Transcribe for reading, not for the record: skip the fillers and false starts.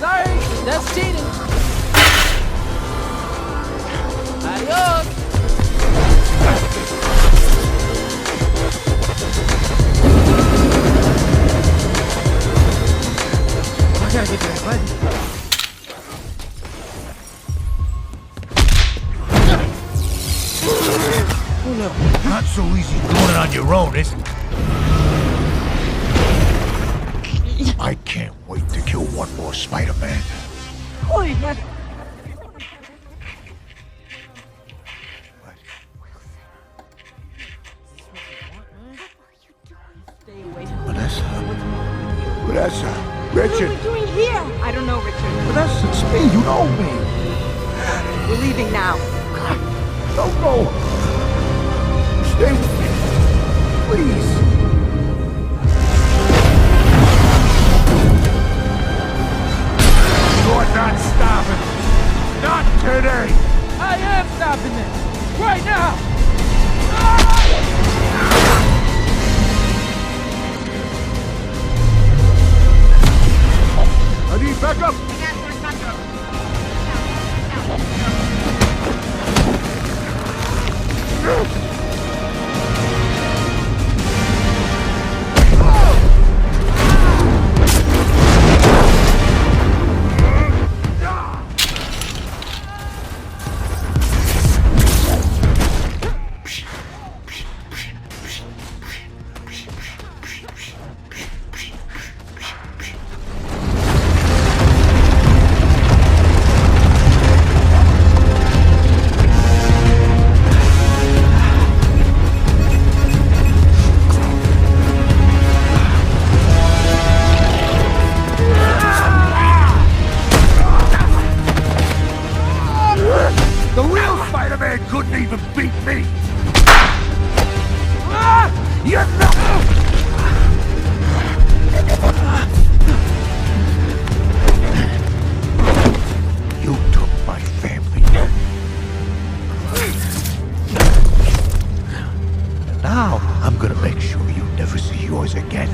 Sorry, that's cheating. Adios. I gotta get to that button. Oh no. Not so easy doing it on your own, is it? I can't wait to kill one more Spider-Man. Holy man. Vanessa? Vanessa? Richard? What are we doing here? I don't know, Richard. Vanessa, it's me. You know me. We're leaving now. Don't go. Stay with me. Please. You're not stopping. Not today. I am stopping this. Right now. I need backup. The real Spider-Man couldn't even beat me! You're not... You took my family. And now, I'm gonna make sure you never see yours again.